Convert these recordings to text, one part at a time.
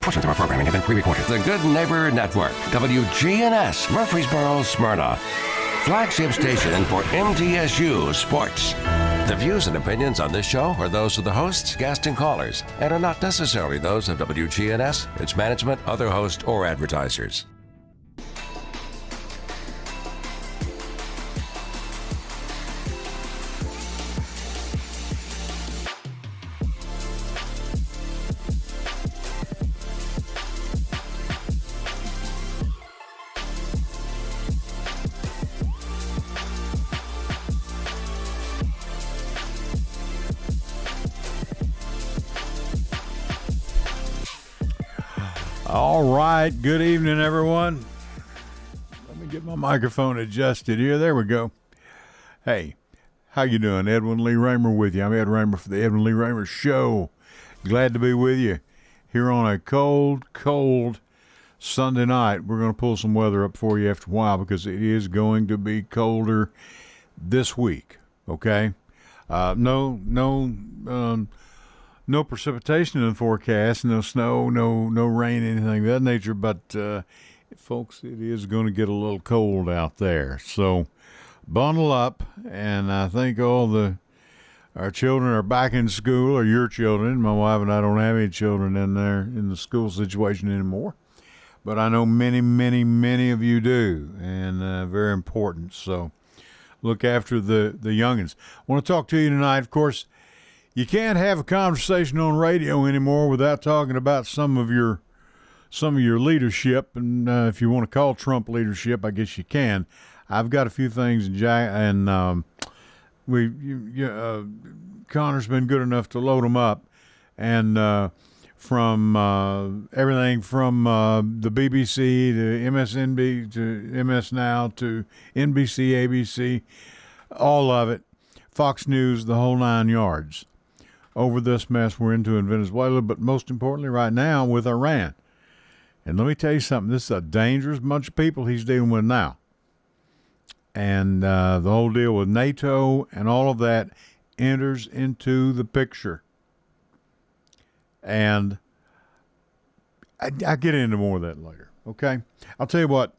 Portions of our programming have been pre-recorded. The Good Neighbor Network, WGNS, Murfreesboro, Smyrna. Flagship station for MTSU Sports. The views and opinions on this show are those of the hosts, guests, and callers, and are not necessarily those of WGNS, its management, other hosts, or advertisers. All right, good evening, everyone. Let me get my microphone adjusted here. There we go. Hey, how you doing? Edwin Lee Raymer with you. I'm Ed Raymer for the Edwin Lee Raymer Show. Glad to be with you here on a cold Sunday night. We're going to pull some weather up for you after a while because it is going to be colder this week, okay? No precipitation in the forecast, no snow, no rain, anything of that nature. But, folks, it is going to get a little cold out there. So bundle up, and I think our children are back in school, or your children. My wife and I don't have any children in there in the school situation anymore. But I know many, many, many of you do, and very important. So look after the youngins. I want to talk to you tonight, of course. You can't have a conversation on radio anymore without talking about some of your leadership, and if you want to call Trump leadership, I guess you can. I've got a few things, and Connor's been good enough to load them up, and from everything from the BBC to MSNB to MS Now to NBC, ABC, all of it, Fox News, the whole 9 yards. Over this mess we're into in Venezuela, but most importantly right now with Iran. And let me tell you something, this is a dangerous bunch of people he's dealing with now. And the whole deal with NATO and all of that enters into the picture. And I'll get into more of that later, okay? I'll tell you what,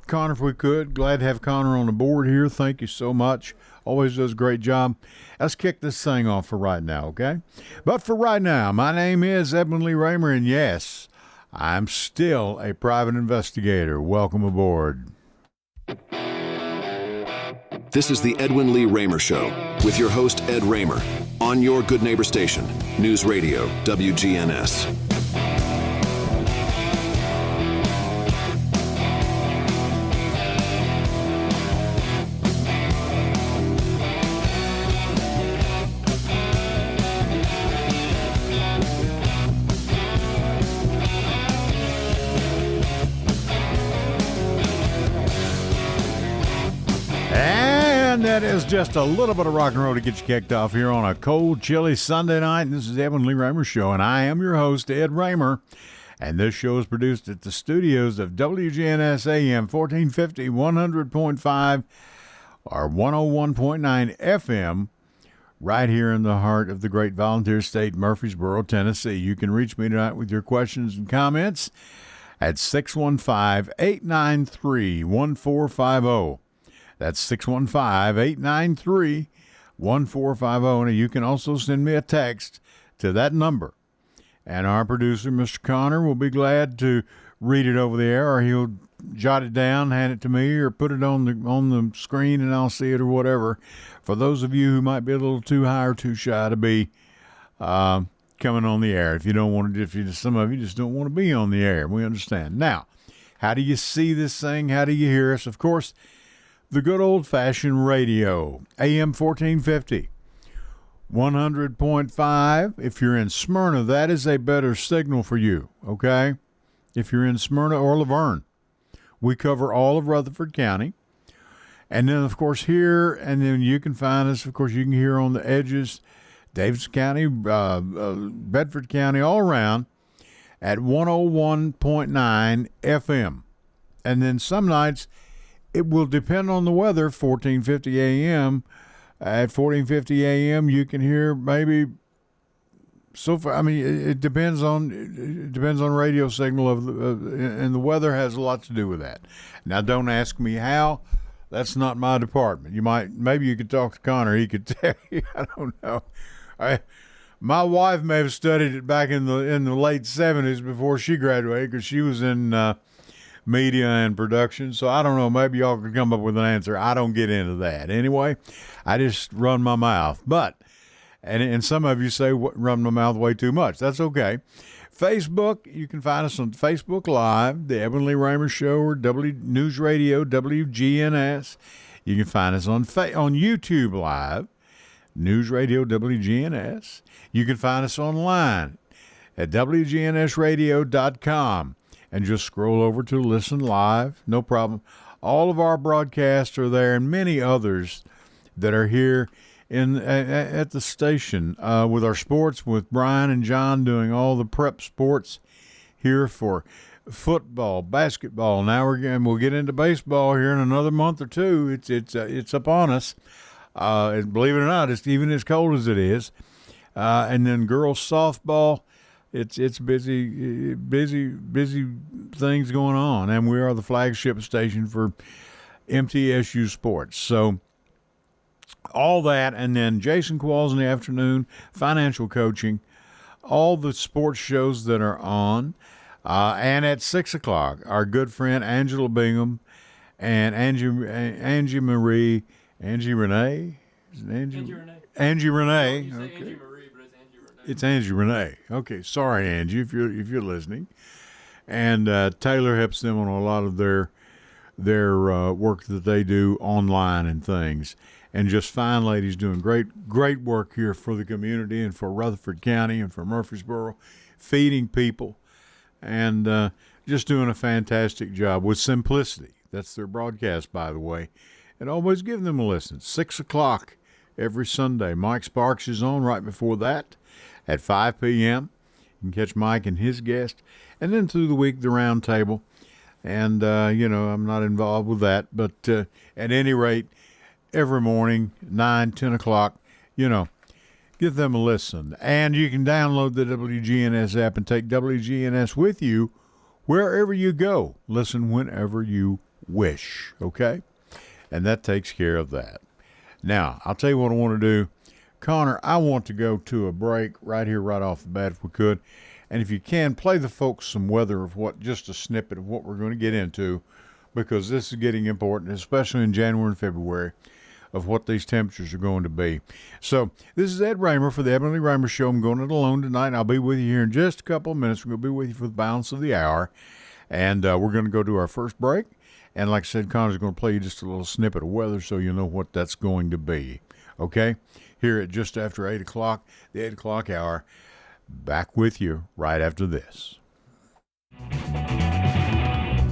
Connor, if we could, glad to have Connor on the board here. Thank you so much. Always does a great job. Let's kick this thing off for right now, okay? But for right now, my name is Edwin Lee Raymer, and yes, I'm still a private investigator. Welcome aboard. This is the Edwin Lee Raymer Show with your host, Ed Raymer, on your Good Neighbor station, News Radio, WGNS. That is just a little bit of rock and roll to get you kicked off here on a cold, chilly Sunday night. This is the Edwin Lee Raymer Show, and I am your host, Ed Raymer. And this show is produced at the studios of WGNS AM 1450, 100.5, or 101.9 FM, right here in the heart of the great volunteer state, Murfreesboro, Tennessee. You can reach me tonight with your questions and comments at 615-893-1450. That's 615-893-1450. And you can also send me a text to that number. And our producer, Mr. Connor, will be glad to read it over the air, or he'll jot it down, hand it to me, or put it on the screen and I'll see it or whatever. For those of you who might be a little too high or too shy to be coming on the air. If you don't want to, some of you just don't want to be on the air. We understand. Now, how do you see this thing? How do you hear us? Of course, the good old-fashioned radio, AM 1450, 100.5. If you're in Smyrna, that is a better signal for you, okay? If you're in Smyrna or Laverne, we cover all of Rutherford County. And then, of course, here, and then you can find us, of course, you can hear on the edges, Davidson County, Bedford County, all around at 101.9 FM. And then some nights, it will depend on the weather, 1450 AM. At 1450 AM, you can hear maybe So far, I mean, it depends on radio signal and the weather has a lot to do with that. Now, don't ask me how. That's not my department. Maybe you could talk to Connor. He could tell you. I don't know. My wife may have studied it back in the late 70s before she graduated, because she was in media and production. So I don't know. Maybe y'all could come up with an answer. I don't get into that. Anyway, I just run my mouth. But and some of you say run my mouth way too much. That's okay. Facebook, you can find us on Facebook Live, the Edwin Lee Raymer Show, or News Radio, WGNS. You can find us on YouTube Live, News Radio, WGNS. You can find us online at WGNSradio.com and just scroll over to Listen Live. No problem. All of our broadcasts are there, and many others that are here at the station with our sports, with Brian and John doing all the prep sports here for football, basketball. Now we'll get into baseball here in another month or two. It's upon us. Believe it or not, it's even as cold as it is. And then girls softball. It's busy things going on, and we are the flagship station for MTSU sports. So all that, and then Jason Qualls in the afternoon, financial coaching, all the sports shows that are on. And at 6 o'clock, our good friend Angela Bingham and Angie Renee. Angie Renee. Okay. It's Angie Renee. Okay, sorry, Angie, if you're listening. And Taylor helps them on a lot of their work that they do online and things. And just fine ladies doing great work here for the community and for Rutherford County and for Murfreesboro, feeding people and just doing a fantastic job with simplicity. That's their broadcast, by the way. And always give them a listen. 6 o'clock every Sunday. Mike Sparks is on right before that at 5 p.m. You can catch Mike and his guest. And then through the week, the round table. And, I'm not involved with that. But at any rate, every morning, 9, 10 o'clock, give them a listen. And you can download the WGNS app and take WGNS with you wherever you go. Listen whenever you wish, okay? And that takes care of that. Now, I'll tell you what I want to do. Connor, I want to go to a break right here, right off the bat, if we could. And if you can, play the folks some weather of just a snippet of what we're going to get into, because this is getting important, especially in January and February, of what these temperatures are going to be. So this is Ed Raymer for the Edwin Lee Raymer Show. I'm going it alone tonight. I'll be with you here in just a couple of minutes. We're going to be with you for the balance of the hour. And we're going to go to our first break. And like I said, Connor's going to play you just a little snippet of weather so you know what that's going to be. Okay? Here at just after 8 o'clock, the 8 o'clock hour. Back with you right after this.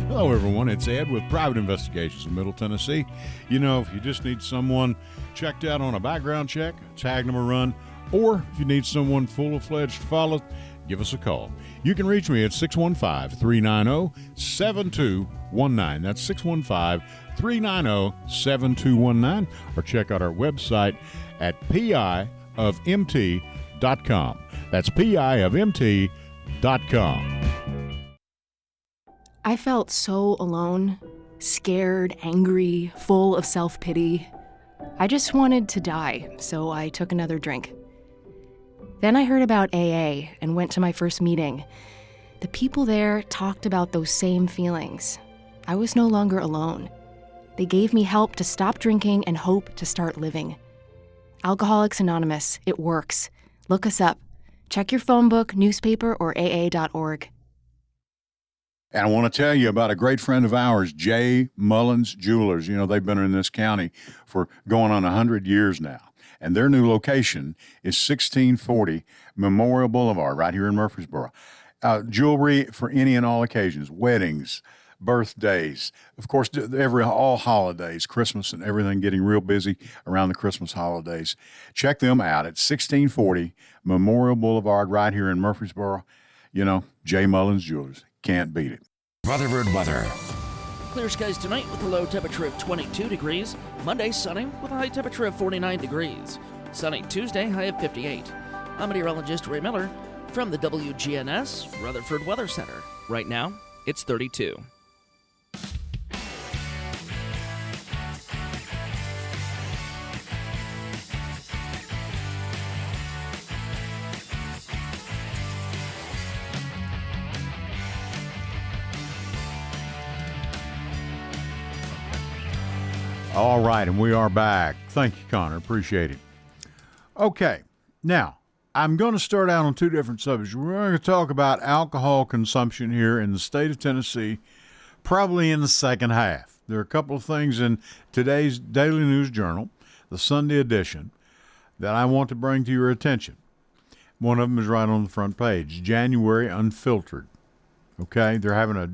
Hello, everyone. It's Ed with Private Investigations in Middle Tennessee. If you just need someone checked out on a background check, tag them a run, or if you need someone full-fledged to follow, give us a call. You can reach me at 615-390-7219. That's 615-390-7219. Or check out our website at piofmt.com. That's piofmt.com. I felt so alone, scared, angry, full of self-pity. I just wanted to die, so I took another drink. Then I heard about AA and went to my first meeting. The people there talked about those same feelings. I was no longer alone. They gave me help to stop drinking and hope to start living. Alcoholics Anonymous, it works. Look us up. Check your phone book, newspaper, or AA.org. And I want to tell you about a great friend of ours, J. Mullins Jewelers. They've been in this county for going on 100 years now. And their new location is 1640 Memorial Boulevard, right here in Murfreesboro. Jewelry for any and all occasions, weddings, birthdays, of course, all holidays, Christmas and everything, getting real busy around the Christmas holidays. Check them out at 1640 Memorial Boulevard, right here in Murfreesboro. J. Mullins Jewelers. Can't beat it. Rutherford weather. Clear skies tonight with a low temperature of 22 degrees. Monday, sunny with a high temperature of 49 degrees. Sunny Tuesday, high of 58. I'm meteorologist Ray Miller. From the WGNS Rutherford Weather Center. Right now, it's 32. All right, and we are back. Thank you, Connor. Appreciate it. Okay, now I'm going to start out on two different subjects. We're going to talk about alcohol consumption here in the state of Tennessee, probably in the second half. There are a couple of things in today's Daily News Journal, the Sunday edition, that I want to bring to your attention. One of them is right on the front page, January Unfiltered. Okay, they're having a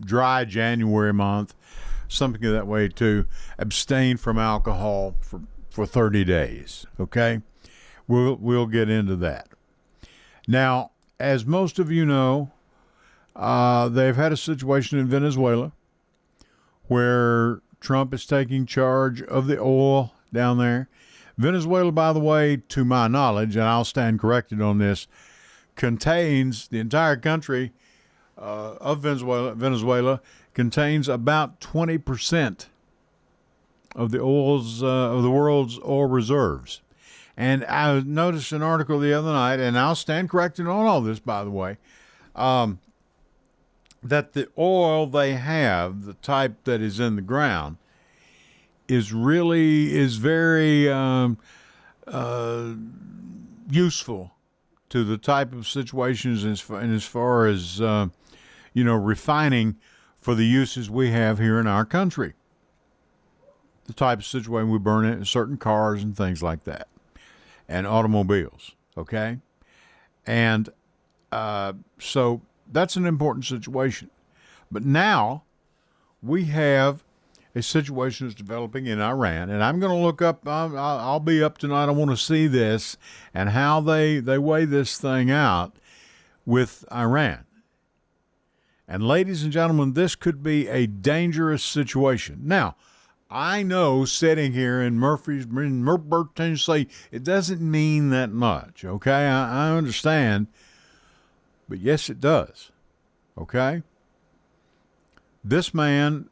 dry January month, something that way to abstain from alcohol for 30 days. Okay, we'll get into that. Now, as most of you know, they've had a situation in Venezuela where Trump is taking charge of the oil down there. Venezuela, by the way, to my knowledge, and I'll stand corrected on this, contains the entire country of Venezuela contains about 20% of the world's oil reserves. And I noticed an article the other night, and I'll stand corrected on all this, by the way, that the oil they have, the type that is in the ground, is very useful to the type of situations as far as refining for the uses we have here in our country. The type of situation we burn in certain cars and things like that, and automobiles, okay? And so that's an important situation. But now we have a situation that's developing in Iran, and I'm going to look up, I'll be up tonight, I want to see this and how they weigh this thing out with Iran. And ladies and gentlemen, this could be a dangerous situation. Now, I know sitting here in Murfreesboro, Tennessee, it doesn't mean that much, okay? I understand, but yes, it does, okay? This man,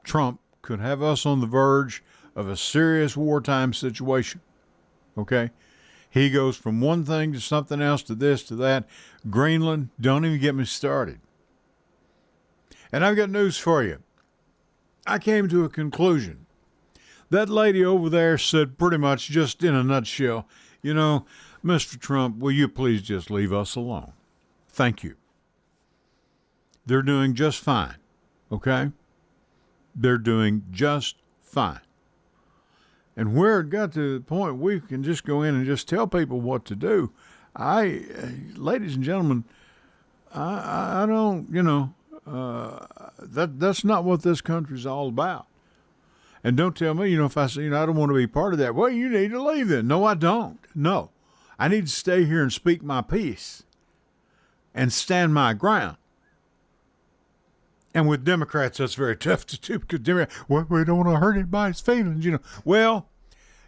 Trump, could have us on the verge of a serious wartime situation, okay? He goes from one thing to something else to this to that. Greenland, don't even get me started. And I've got news for you. I came to a conclusion. That lady over there said pretty much just in a nutshell, Mr. Trump, will you please just leave us alone? Thank you. They're doing just fine, okay? They're doing just fine. And where it got to the point we can just go in and just tell people what to do, ladies and gentlemen, I don't, that's not what this country's all about. And don't tell me, if I say, I don't want to be part of that. Well, you need to leave then. No, I don't. No, I need to stay here and speak my piece and stand my ground. And with Democrats, that's very tough to do because Democrats, well, we don't want to hurt anybody's feelings, Well,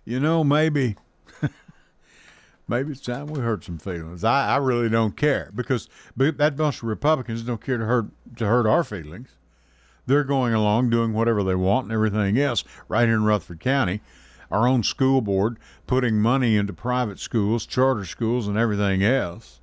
maybe it's time we hurt some feelings. I really don't care because that bunch of Republicans don't care to hurt our feelings. They're going along doing whatever they want and everything else right here in Rutherford County. Our own school board putting money into private schools, charter schools, and everything else.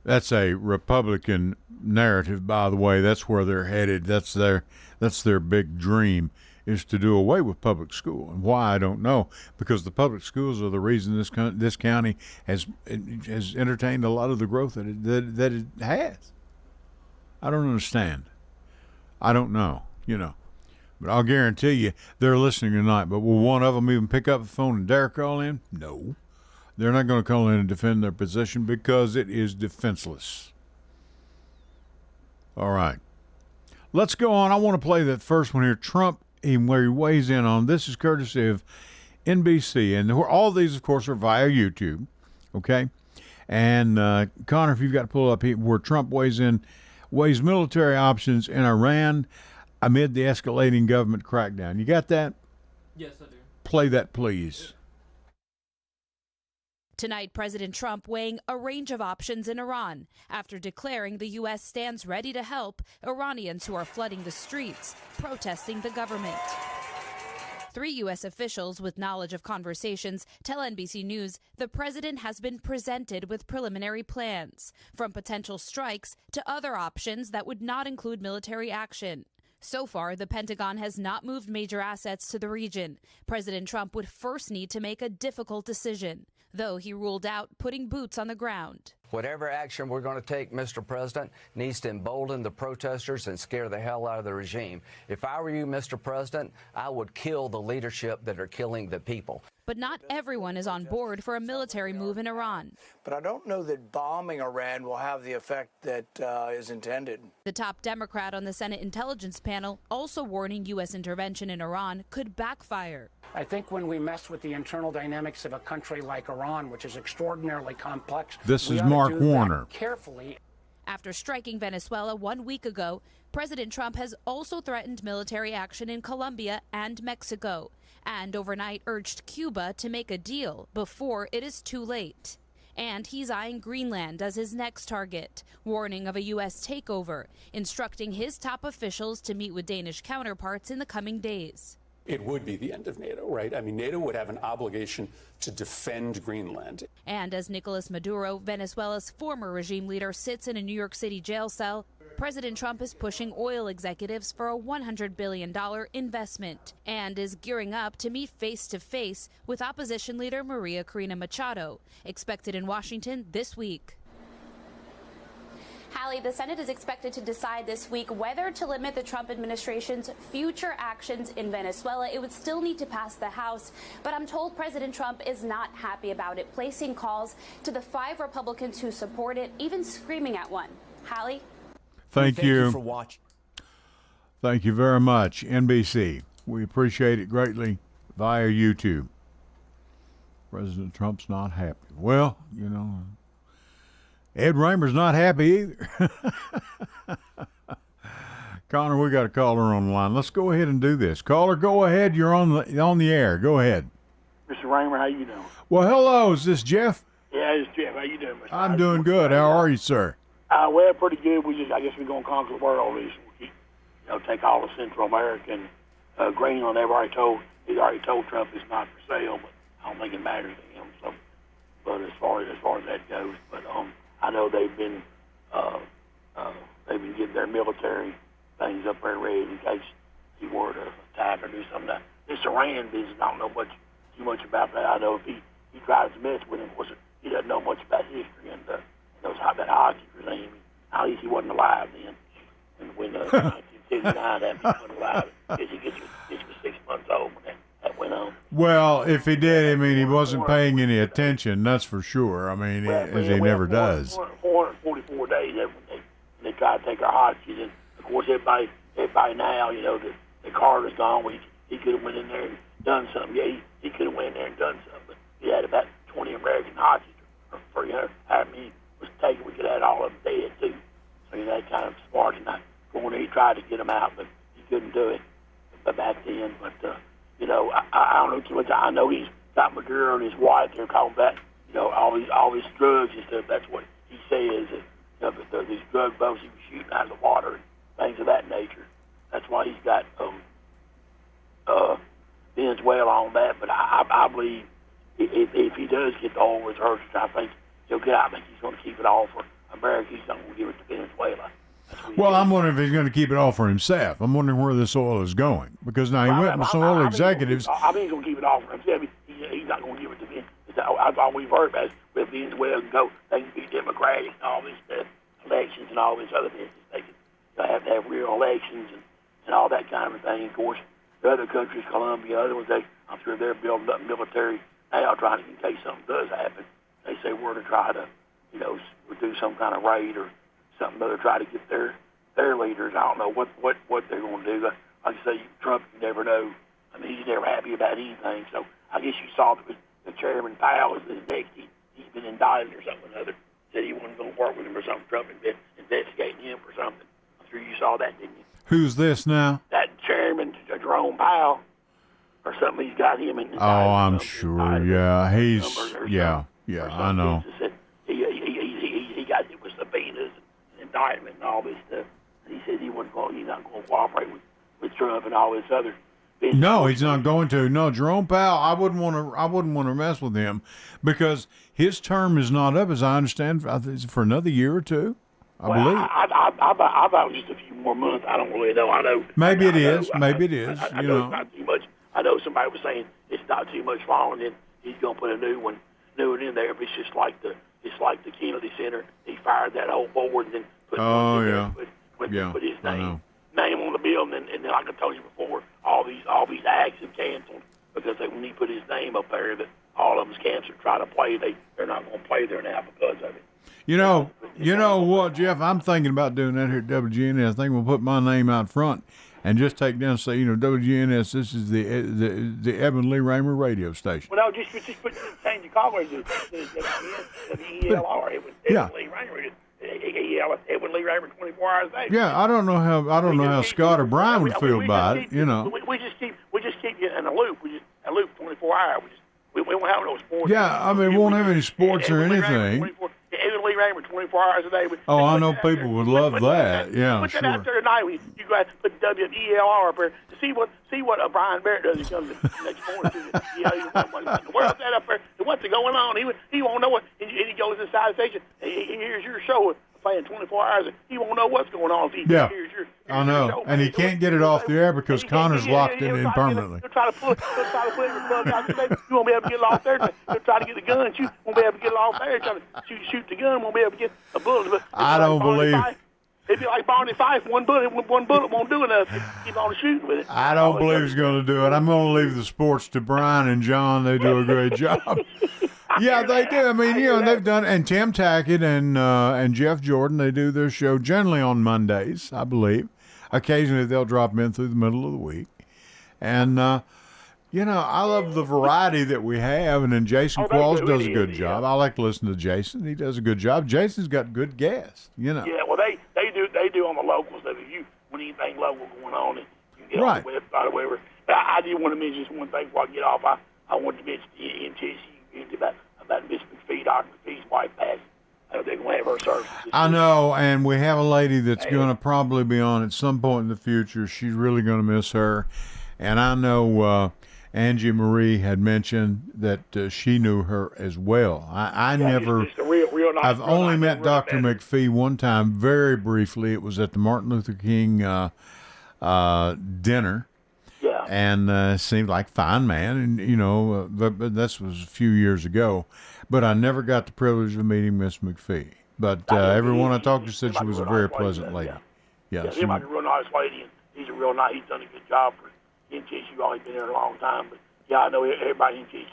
That's a Republican narrative, by the way. That's where they're headed. That's their big dream, is to do away with public school. And why, I don't know, because the public schools are the reason this county has entertained a lot of the growth that it has. I don't understand. I don't know, But I'll guarantee you they're listening tonight. But will one of them even pick up the phone and dare call in? No. They're not going to call in and defend their position because it is defenseless. All right. Let's go on. I want to play that first one here. Trump, where he weighs in on. This is courtesy of NBC. And all these, of course, are via YouTube. Okay? And, Connor, if you've got to pull up here where Trump weighs military options in Iran amid the escalating government crackdown. You got that? Yes, I do. Play that, please. Tonight, President Trump weighing a range of options in Iran after declaring the U.S. stands ready to help Iranians who are flooding the streets, protesting the government. 3 U.S. officials with knowledge of conversations tell NBC News the president has been presented with preliminary plans, from potential strikes to other options that would not include military action. So far, the Pentagon has not moved major assets to the region. President Trump would first need to make a difficult decision, though he ruled out putting boots on the ground. Whatever action we're going to take, Mr. President, needs to embolden the protesters and scare the hell out of the regime. If I were you, Mr. President, I would kill the leadership that are killing the people. But not everyone is on board for a military move in Iran. But I don't know that bombing Iran will have the effect that is intended. The top Democrat on the Senate Intelligence Panel also warning U.S. intervention in Iran could backfire. I think when we mess with the internal dynamics of a country like Iran, which is extraordinarily complex, this we is ought to Mark do that Warner. Carefully. After striking Venezuela 1 week ago, President Trump has also threatened military action in Colombia and Mexico, and overnight urged Cuba to make a deal before it is too late. And he's eyeing Greenland as his next target, warning of a U.S. takeover, instructing his top officials to meet with Danish counterparts in the coming days. It would be the end of NATO, right? I mean, NATO would have an obligation to defend Greenland. And as Nicolas Maduro, Venezuela's former regime leader, sits in a New York City jail cell, President Trump is pushing oil executives for a $100 billion investment and is gearing up to meet face-to-face with opposition leader Maria Corina Machado, expected in Washington this week. Hallie, the Senate is expected to decide this week whether to limit the Trump administration's future actions in Venezuela. It would still need to pass the House, but I'm told President Trump is not happy about it, placing calls to the 5 Republicans who support it, even screaming at one. Hallie? Thank you for watching. Thank you very much, NBC. We appreciate it greatly via YouTube. President Trump's not happy. Well, you know, Ed Raymer's not happy either. Connor, we got a caller on the line. Let's go ahead and do this. Caller, go ahead. You're on the air. Go ahead. Mr. Raymer, how you doing? Well, hello. Is this Jeff? Yeah, it's Jeff. How you doing, Mr. I'm doing good. How are you, sir? Well, pretty good. I guess we're going to conquer the world. Take all of Central America and Greenland. He already told Trump it's not for sale, but I don't think it matters to him. So, but as far as that goes, but I know they've been getting their military things up there ready in case he were to attack or do something. This Iran business, I don't know too much about that. I know if he tries to mess with him, of course, he doesn't know much about history and knows how that Hodges regime. At least he wasn't alive then. And when 1959, that he wasn't alive, because he was 6 months old when that went on. Well, if he did, I mean, he wasn't paying any attention, that's for sure. I mean, as he never does. 444 days when they tried to take our hostages. And, of course, everybody now, the Carter's gone. He could have went in there and done something. Yeah, he could have went in there and done something. But he had about 20 American hostages, or 300. However many was taken, we could have had all of them dead, too. So, that kind of smart. And he tried to get them out, but he couldn't do it back then. But, I don't know too much. I know he's got Maduro and his wife. They're talking about, all these drugs and stuff. That's what he says. That these drug boats he was shooting out of the water and things of that nature. That's why he's got Venezuela on that. But I believe if he does get the oil reserves, I think he'll get out. I think he's going to keep it all for America. He's not going to give it to Venezuela. Well, I'm wondering if he's going to keep it all for himself. I'm wondering where this oil is going. Because now he went with some oil executives. I think he's going to keep it all for himself. He's not going to give it to Venezuela. That's all we've heard about is with Venezuela they can be democratic and all this stuff, elections and all this other business. They have to have real elections and all that kind of thing. Of course, the other countries, Colombia, other ones, I'm sure they're building up military now, trying to, in case something does happen, they say we're to try to, do some kind of raid or something to try to get their leaders. I don't know what they're going to do. Like I say, Trump, you never know. I mean, he's never happy about anything. So I guess you saw that the Chairman Powell is next. He's been indicted or something or other. Said he wasn't going to work with him or something. Trump investigating him for something. I'm sure you saw that, didn't you? Who's this now? That Chairman, Jerome Powell, or something. He's got him in. Oh, I'm sure. Yeah, Yeah, or I know. Said he got it with subpoenas and indictment and all this stuff. And he said he's not going to cooperate with Trump and all this other business. No, he's not going to. No, Jerome Powell, I wouldn't want to mess with him because his term is not up, as I understand, for another year or two. I believe. I thought it was just a few more months. I don't really know. I know. Maybe it is. I Maybe it is. I know it's not too much. I know somebody was saying it's not too much longer, and then he's going to put a new one in there. But it's just like the Kennedy Center. He fired that whole board and then put put his name on the building, and then like I told you before, all these acts have canceled because when he put his name up there, that all of them's canceled. Try to play, they're not going to play there now because of it. You know what, Jeff? I'm thinking about doing that here at WGNS. I think we'll put my name out front and just take down and say, WGNS, this is the Edwin Lee Raymer radio station. Well, no, just change the caller to ELR. It was Edwin Lee Raymer. Edwin Lee Raymer 24 hours a day. Yeah, I don't know how Scott or Brian would feel about it. We just keep you in a loop. We just a loop 24 hours. We won't have no sports. Yeah, I mean, we won't have any sports or anything. Edwin Lee Raymer 24 hours a day. I know people would love that. Yeah, put sure. that out there tonight. You guys put WELR up there to see what Brian Barrett does. He comes next morning. Where's that up there? What's going on? He won't know what. And he goes inside the station. He hears your show playing 24 hours. He won't know what's going on if he hears your I know, show. and he can't get it off the air because Connor's locked it in permanently. He'll try to pull every plug out. You won't be able to get it off there. He'll try to get the gun and shoot. Won't be able to get it off there. Try to shoot the gun. Won't be able to get a bullet. But I don't believe. It'd be like Barney Fife. One bullet won't do enough. Keep on shooting with it. I don't believe he's going to do it. I'm going to leave the sports to Brian and John. They do a great job. Yeah, they do. I mean, they've done, and Tim Tackett and Jeff Jordan, they do their show generally on Mondays, I believe. Occasionally they'll drop them in through the middle of the week. And, I love the variety that we have, and then Jason Qualls does a good job. I like to listen to Jason. He does a good job. Jason's got good guests, Yeah, well, they do on the local stuff. If you want anything local going on, and you can get on the website or whatever. But I do want to mention just one thing before I get off. I want to mention the NTSU about Miss McPhee, Dr. McPhee's wife passed. They're going to have her services. I know, and we have a lady that's going to probably be on at some point in the future. She's really going to miss her. And I know Angie Marie had mentioned that she knew her as well. I never. Just a real nice I've only met Dr. McPhee one time, very briefly. It was at the Martin Luther King dinner. Yeah. And seemed like a fine man, and but this was a few years ago. But I never got the privilege of meeting Miss McPhee. But everyone I talked to said she was a very pleasant lady. Yeah, she's like a real nice lady, and he's he's done a good job for NTSU. Always been there a long time, but yeah, I know everybody in NTSU is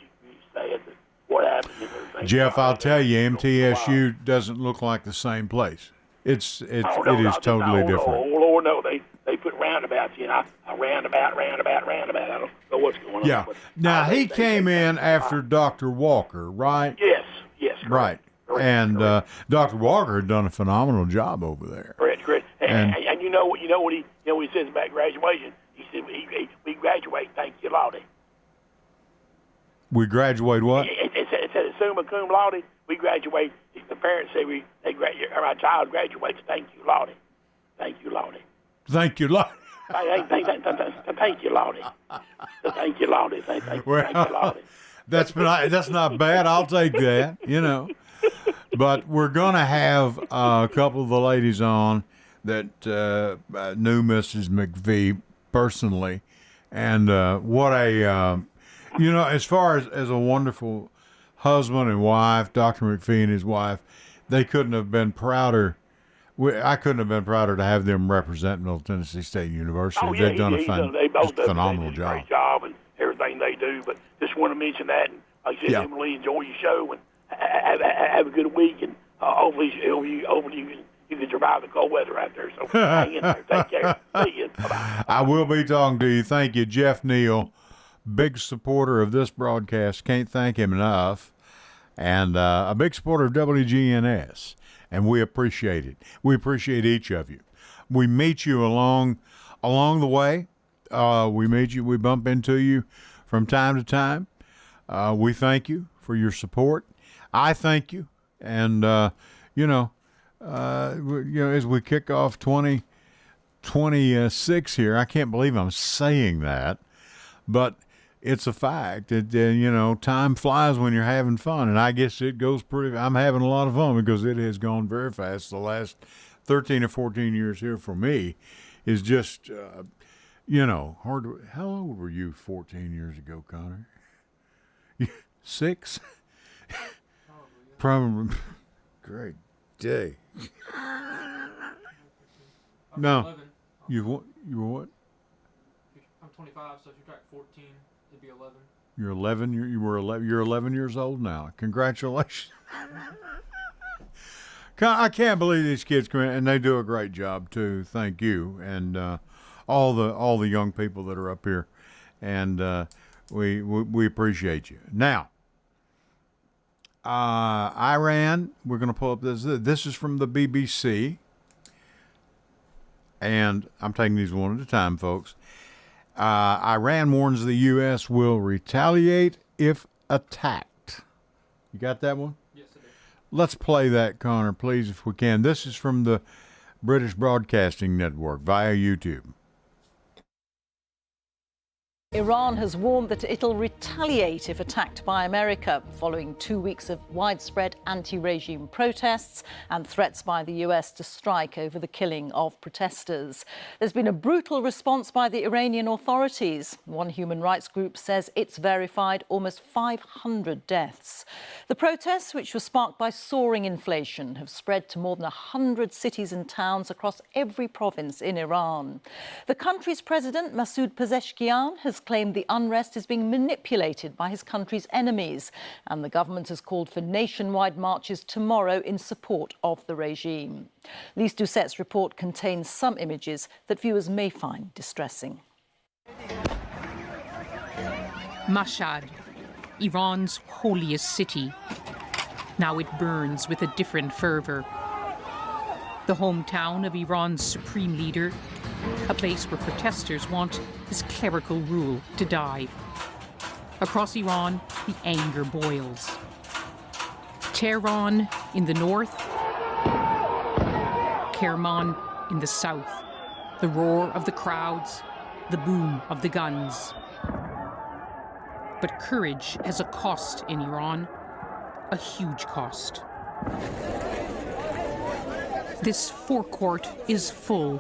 sad that what happened and everything. Jeff, I'll tell you, MTSU doesn't look like the same place. It is totally different. Oh Lord, no, they put roundabouts in. I roundabout. I don't know what's going on. Yeah. But, now he came in after Dr. Walker, right? Yes. Right. And Dr. Walker had done a phenomenal job over there. Correct. And you know what he says about graduation? He said we graduate. Thank you, Lottie. We graduate what? It said summa cum laude. We graduate. The parents say our child graduates. Thank you, Lottie. Thank you, Lottie. Thank you, Lottie. Thank you, Lottie. Thank you, Lottie. Thank you, Lottie. That's not bad. I'll take that. But we're gonna have a couple of the ladies on that knew Mrs. McVie personally, and what a as far as a wonderful husband and wife, Dr. McPhee and his wife, they couldn't have been prouder. I couldn't have been prouder to have them represent Middle Tennessee State University. Oh, yeah, They've done a phenomenal job. Great job and everything they do. But just want to mention that. And like I said, Emily, enjoy your show and have a good week. And hopefully you can survive the cold weather out there. So hang in there. Take care. See you. Bye-bye. I will be talking to you. Thank you, Jeff Neal, big supporter of this broadcast. Can't thank him enough. And a big supporter of WGNS. And we appreciate it. We appreciate each of you. We meet you along the way. We meet you. We bump into you from time to time. We thank you for your support. I thank you. And, as we kick off 2026 here, I can't believe I'm saying that, but it's a fact that, time flies when you're having fun. And I guess it goes I'm having a lot of fun because it has gone very fast. The last 13 or 14 years here for me is just, hard to, how old were you 14 years ago, Connor? 6? Probably. Great day. No. 11. You were what? I'm 25, so if you track 14, it'd be 11. You're 11. You're 11 years old now. Congratulations. I can't believe these kids come in, and they do a great job too. Thank you, and all the young people that are up here, and we appreciate you. Now, Iran. We're going to pull up this. This is from the BBC, and I'm taking these one at a time, folks. Iran warns the U.S. will retaliate if attacked. You got that one? Yes, I do. Let's play that, Connor, please, if we can. This is from the British Broadcasting Network via YouTube. Iran has warned that it'll retaliate if attacked by America, following 2 weeks of widespread anti-regime protests and threats by the US to strike over the killing of protesters. There's been a brutal response by the Iranian authorities. One human rights group says it's verified almost 500 deaths. The protests, which were sparked by soaring inflation, have spread to more than 100 cities and towns across every province in Iran. The country's president, Masoud Pezeshkian, has claimed the unrest is being manipulated by his country's enemies, and the government has called for nationwide marches tomorrow in support of the regime. Lise Doucette's report contains some images that viewers may find distressing. Mashhad, Iran's holiest city. Now it burns with a different fervor. The hometown of Iran's supreme leader, a place where protesters want his clerical rule to die. Across Iran, the anger boils. Tehran in the north, Kerman in the south. The roar of the crowds, the boom of the guns. But courage has a cost in Iran, a huge cost. This forecourt is full.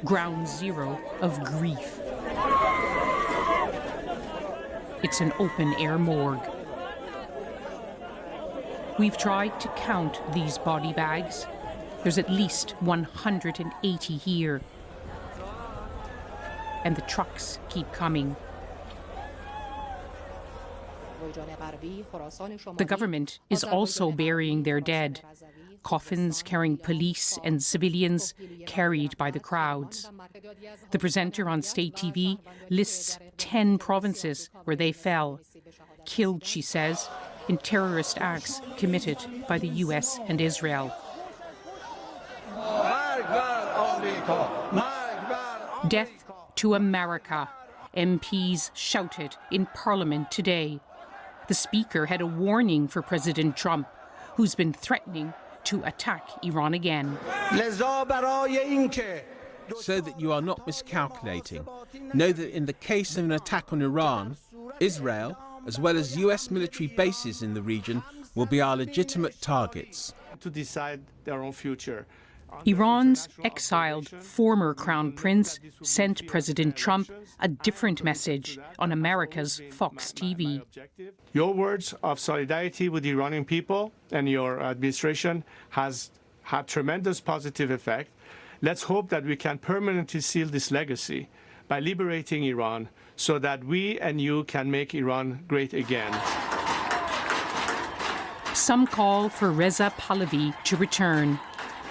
Ground zero of grief. It's an open-air morgue. We've tried to count these body bags. There's at least 180 here. And the trucks keep coming. The government is also burying their dead. Coffins carrying police and civilians carried by the crowds. The presenter on state TV lists 10 provinces where they fell. Killed, she says, in terrorist acts committed by the US and Israel. Death to America, MPs shouted in Parliament today. The Speaker had a warning for President Trump, who's been threatening to attack Iran again. So that you are not miscalculating, know that in the case of an attack on Iran, Israel, as well as US military bases in the region, will be our legitimate targets. To decide their own future. Iran's exiled former crown prince sent President Trump a different message on America's Fox TV. Your words of solidarity with the Iranian people and your administration has had tremendous positive effect. Let's hope that we can permanently seal this legacy by liberating Iran so that we and you can make Iran great again. Some call for Reza Pahlavi to return.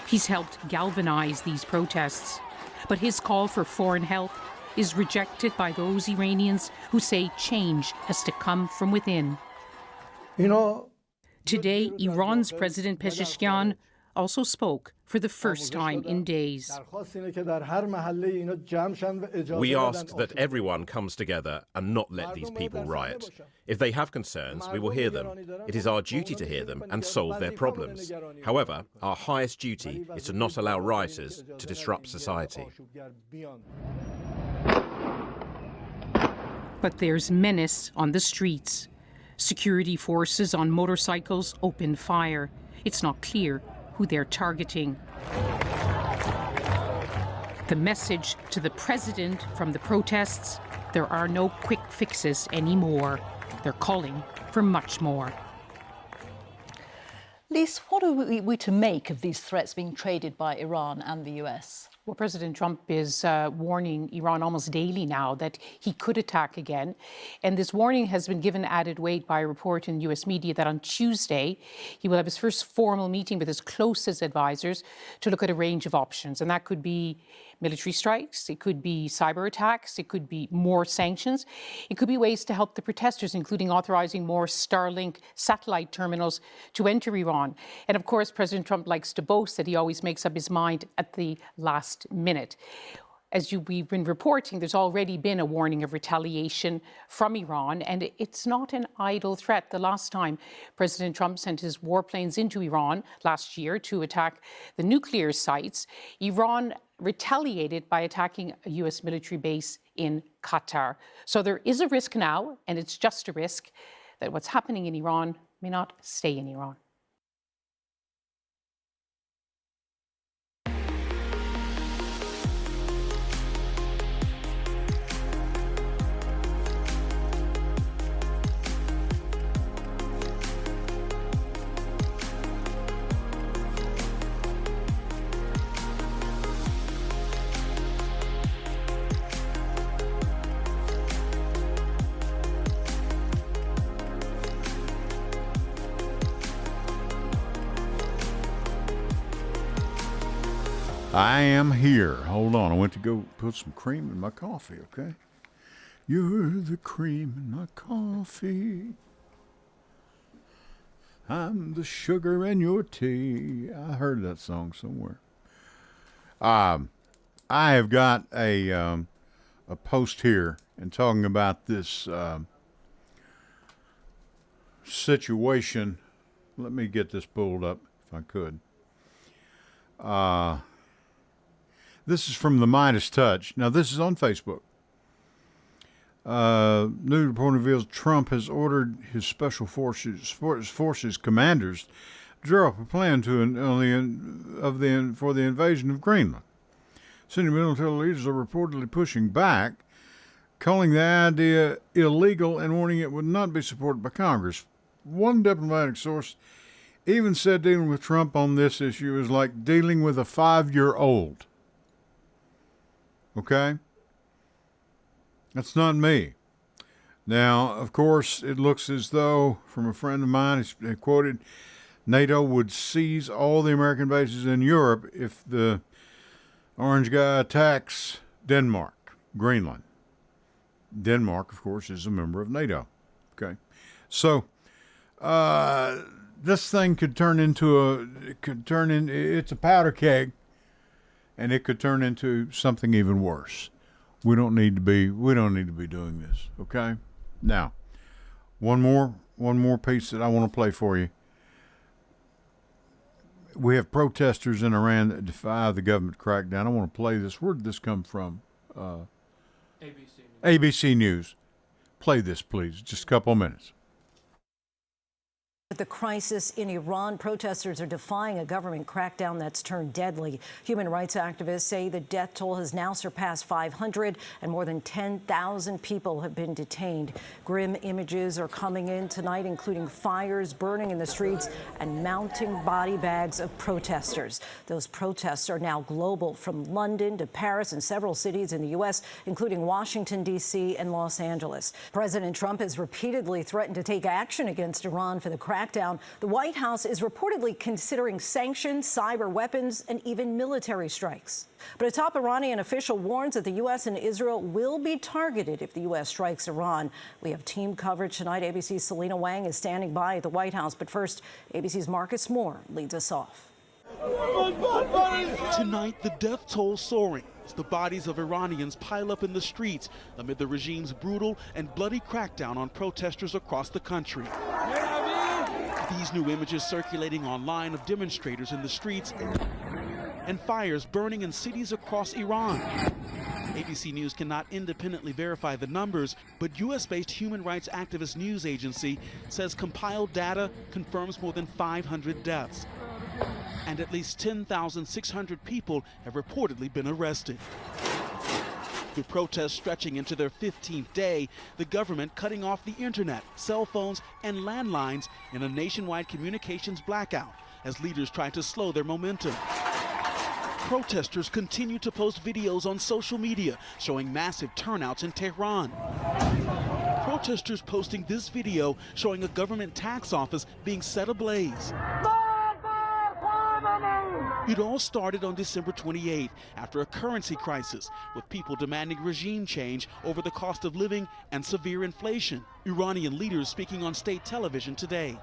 He's helped galvanize these protests. But his call for foreign help is rejected by those Iranians who say change has to come from within. You know, today, Iran's President Pezeshkian also spoke for the first time in days. We ask that everyone comes together and not let these people riot. If they have concerns, we will hear them. It is our duty to hear them and solve their problems. However, our highest duty is to not allow rioters to disrupt society. But there's menace on the streets. Security forces on motorcycles open fire. It's not clear who they're targeting. The message to the president from the protests: there are no quick fixes anymore. They're calling for much more. Lise, what are we to make of these threats being traded by Iran and the US? Well, President Trump is warning Iran almost daily now that he could attack again. And this warning has been given added weight by a report in US media that on Tuesday, he will have his first formal meeting with his closest advisors to look at a range of options. And that could be military strikes, it could be cyber attacks, it could be more sanctions, it could be ways to help the protesters, including authorizing more Starlink satellite terminals to enter Iran. And of course, President Trump likes to boast that he always makes up his mind at the last minute. As we've been reporting, there's already been a warning of retaliation from Iran, and it's not an idle threat. The last time President Trump sent his warplanes into Iran last year to attack the nuclear sites, Iran retaliated by attacking a U.S. military base in Qatar. So there is a risk now, and it's just a risk, that what's happening in Iran may not stay in Iran. I am here. Hold on. I went to go put some cream in my coffee, okay? You're the cream in my coffee. I'm the sugar in your tea. I heard that song somewhere. I have got a post here and talking about this situation. Let me get this pulled up if I could. This is from the Midas Touch. Now, this is on Facebook. New report reveals Trump has ordered his special forces commanders to draw up a plan for the invasion of Greenland. Senior military leaders are reportedly pushing back, calling the idea illegal and warning it would not be supported by Congress. One diplomatic source even said dealing with Trump on this issue is like dealing with a 5-year-old. Okay? That's not me. Now, of course, it looks as though, from a friend of mine, he quoted, NATO would seize all the American bases in Europe if the orange guy attacks Denmark, Greenland. Denmark, of course, is a member of NATO. Okay? So, this thing could turn into it's a powder keg, and it could turn into something even worse. We don't need to be doing this, okay? Now, one more piece that I want to play for you. We have protesters in Iran that defy the government crackdown. I want to play this. Where did this come from? ABC News. Play this, please. Just a couple of minutes. The crisis in Iran, protesters are defying a government crackdown that's turned deadly. Human rights activists say the death toll has now surpassed 500 and more than 10,000 people have been detained. Grim images are coming in tonight, including fires burning in the streets and mounting body bags of protesters. Those protests are now global, from London to Paris and several cities in the U.S., including Washington, D.C. and Los Angeles. President Trump has repeatedly threatened to take action against Iran for the crackdown. The White House is reportedly considering sanctions, cyber weapons, and even military strikes. But a top Iranian official warns that the U.S. and Israel will be targeted if the U.S. strikes Iran. We have team coverage tonight. ABC's Selena Wang is standing by at the White House. But first, ABC's Marcus Moore leads us off. Tonight, the death toll soaring as the bodies of Iranians pile up in the streets amid the regime's brutal and bloody crackdown on protesters across the country. These new images circulating online of demonstrators in the streets and fires burning in cities across Iran. ABC News cannot independently verify the numbers, but U.S.-based human rights activist news agency says compiled data confirms more than 500 deaths. And at least 10,600 people have reportedly been arrested. With protests stretching into their 15th day, the government cutting off the internet, cell phones, and landlines in a nationwide communications blackout as leaders try to slow their momentum. Protesters continue to post videos on social media showing massive turnouts in Tehran. Protesters posting this video showing a government tax office being set ablaze. It all started on December 28th after a currency crisis, with people demanding regime change over the cost of living and severe inflation. Iranian leaders speaking on state television today.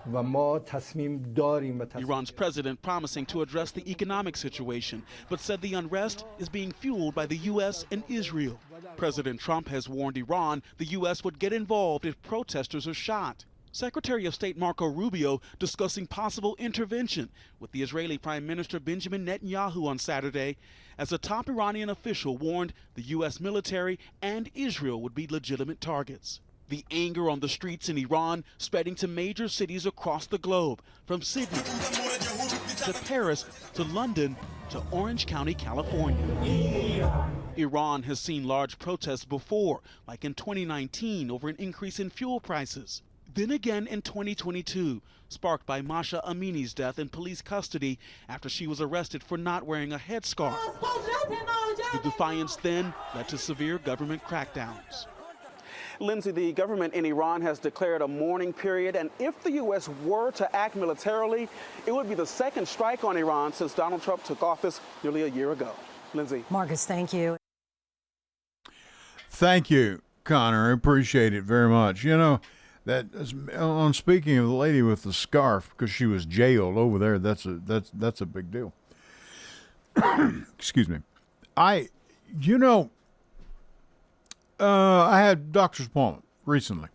Iran's president promising to address the economic situation, but said the unrest is being fueled by the U.S. and Israel. President Trump has warned Iran the U.S. would get involved if protesters are shot. Secretary of State Marco Rubio discussing possible intervention with the Israeli Prime Minister Benjamin Netanyahu on Saturday, as a top Iranian official warned the U.S. military and Israel would be legitimate targets. The anger on the streets in Iran spreading to major cities across the globe, from Sydney to Paris to London to Orange County, California. Iran has seen large protests before, like in 2019 over an increase in fuel prices. Then again in 2022, sparked by Masha Amini's death in police custody after she was arrested for not wearing a headscarf. The defiance then led to severe government crackdowns. Lindsay, the government in Iran has declared a mourning period, and if the U.S. were to act militarily, it would be the second strike on Iran since Donald Trump took office nearly a year ago. Lindsay. Marcus, thank you. Thank you, Connor. I appreciate it very much. You know, that on speaking of the lady with the scarf, because she was jailed over there, that's a big deal. Excuse me. I had a doctor's appointment recently,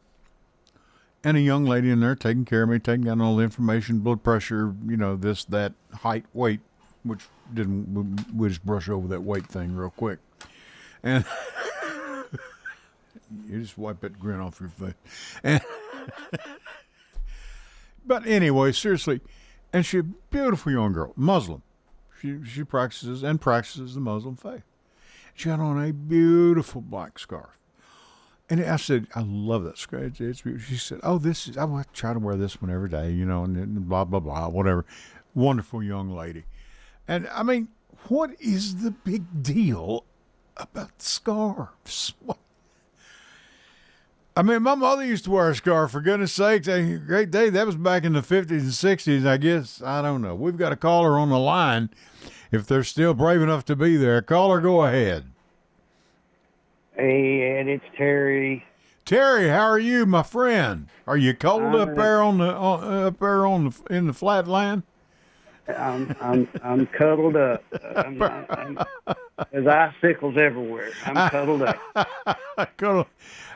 and a young lady in there taking care of me, taking down all the information, blood pressure, this, that, height, weight, which we just brush over that weight thing real quick, and you just wipe that grin off your face. And but anyway, seriously, and she's a beautiful young girl, Muslim. She practices the Muslim faith. She had on a beautiful black scarf. And I said, I love that scarf. It's beautiful. She said, I will try to wear this one every day, and blah, blah, blah, whatever. Wonderful young lady. And I mean, what is the big deal about scarves? What? I mean, my mother used to wear a scarf, for goodness sakes. A great day. That was back in the 50s and 60s, I guess. I don't know. We've got a caller on the line. If they're still brave enough to be there, caller, go ahead. Hey, Ed, it's Terry. Terry, how are you, my friend? Are you cold up there in the flat land? I'm cuddled up. There's icicles everywhere. I'm cuddled up.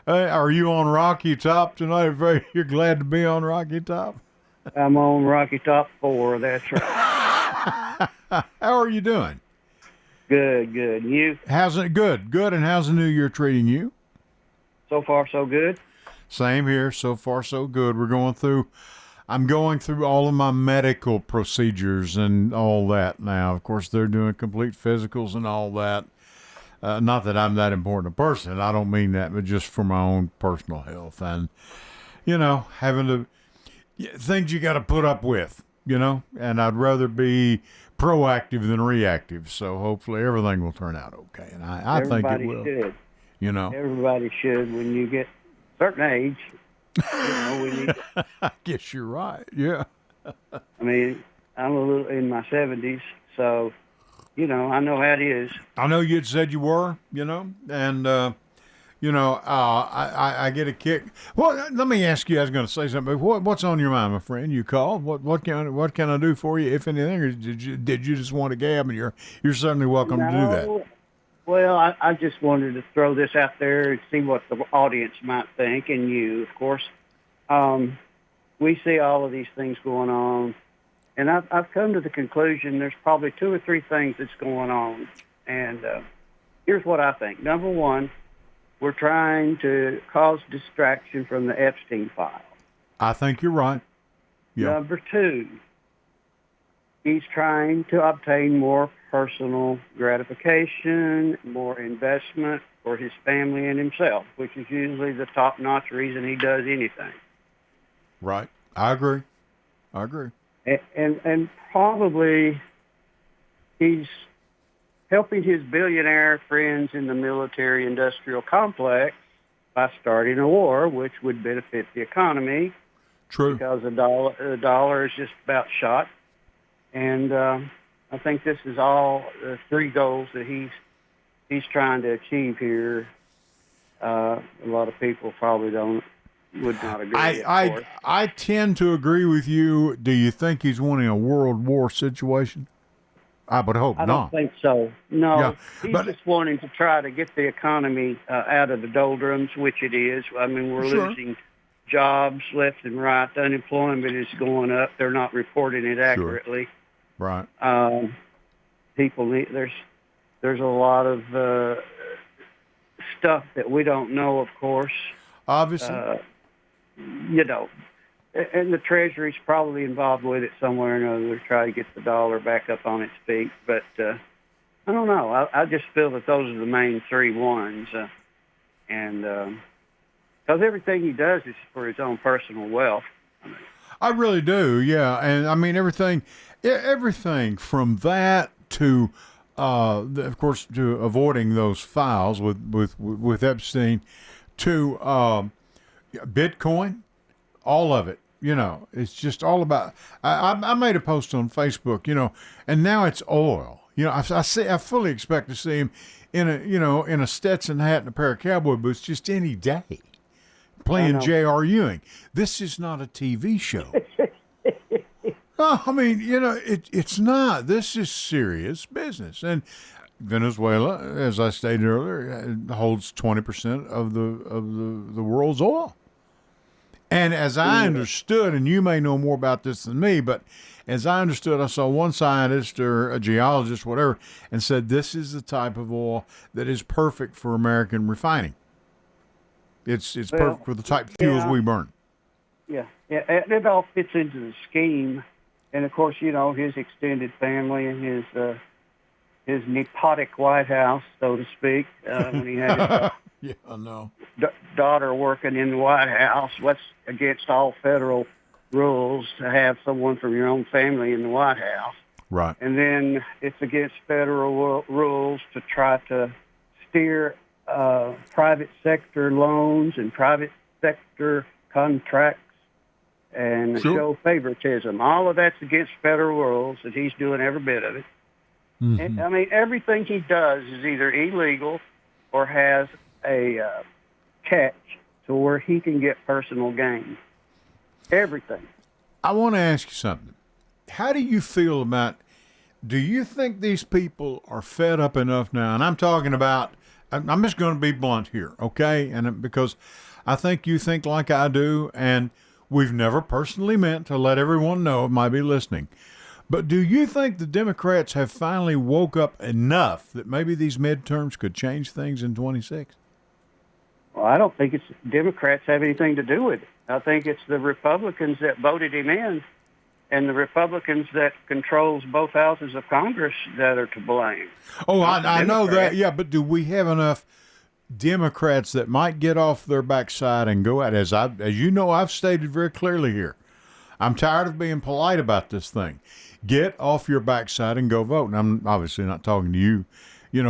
Are you on Rocky Top tonight? You're glad to be on Rocky Top? I'm on Rocky Top 4. That's right. How are you doing? Good. And you? How's it? Good. And how's the new year treating you? So far, so good. Same here. So far, so good. I'm going through all of my medical procedures and all that now. Of course, they're doing complete physicals and all that. Not that I'm that important a person. I don't mean that, but just for my own personal health. And, having to, things you got to put up with, and I'd rather be proactive than reactive. So hopefully everything will turn out okay. And I think it will. Everybody should. Everybody should when you get a certain age. I guess you're right. Yeah. I mean, I'm a little in my 70s, so, I know how it is. I know you'd said you were, and, I get a kick. Well, let me ask you. I was going to say something. But what's on your mind, my friend? You called. What can I do for you, if anything? Or did you just want to gab? And you're certainly welcome to do that. Well, I just wanted to throw this out there and see what the audience might think, and you, of course. We see all of these things going on, and I've come to the conclusion there's probably 2 or 3 things that's going on. And here's what I think. Number one, we're trying to cause distraction from the Epstein file. I think you're right. Yeah. Number 2, he's trying to obtain more personal gratification, more investment for his family and himself, which is usually the top-notch reason he does anything. Right. I agree. And probably he's helping his billionaire friends in the military-industrial complex by starting a war, which would benefit the economy. True. Because the dollar is just about shot. And I think this is all the 3 goals that he's trying to achieve here. A lot of people probably would not agree. I tend to agree with you. Do you think he's wanting a world war situation? I would hope not. I don't think so. No, yeah, he's just wanting to try to get the economy out of the doldrums, which it is. I mean, we're losing jobs left and right. The unemployment is going up. They're not reporting it accurately. Right. People need, there's a lot of stuff that we don't know, of course. Obviously. And the Treasury's probably involved with it somewhere or another to try to get the dollar back up on its feet. But I don't know. I just feel that those are the main 3 ones. And because everything he does is for his own personal wealth. I really do, yeah. And I mean, everything from that to, of course, to avoiding those files with Epstein to Bitcoin, all of it. It's just all about. I made a post on Facebook, and now it's oil. I fully expect to see him in a Stetson hat and a pair of cowboy boots just any day, playing J.R. Ewing. This is not a TV show. No, I mean, it's not. This is serious business, and Venezuela, as I stated earlier, holds 20% of the world's oil. And as I understood, and you may know more about this than me, but as I understood, I saw one scientist or a geologist, whatever, and said this is the type of oil that is perfect for American refining. It's perfect for the type of fuels we burn. Yeah, it all fits into the scheme. And, of course, his extended family and his nepotic White House, so to speak, when he had his daughter working in the White House. What's against all federal rules to have someone from your own family in the White House? Right. And then it's against federal rules to try to steer private sector loans and private sector contracts and show favoritism. All of that's against federal rules, and he's doing every bit of it. Mm-hmm. And, I mean, everything he does is either illegal or has a catch to where he can get personal gain. Everything. I want to ask you something. How do you feel about, do you think these people are fed up enough now? And I'm talking about, I'm just going to be blunt here, okay? And because I think you think like I do, and we've never personally meant to let everyone know, might be listening. But do you think the Democrats have finally woke up enough that maybe these midterms could change things in 26? Well, I don't think it's Democrats have anything to do with it. I think it's the Republicans that voted him in and the Republicans that controls both houses of Congress that are to blame. Oh, I know that, yeah, but do we have enough Democrats that might get off their backside and go out? As you know, I've stated very clearly here, I'm tired of being polite about this thing. Get off your backside and go vote. And I'm obviously not talking to you,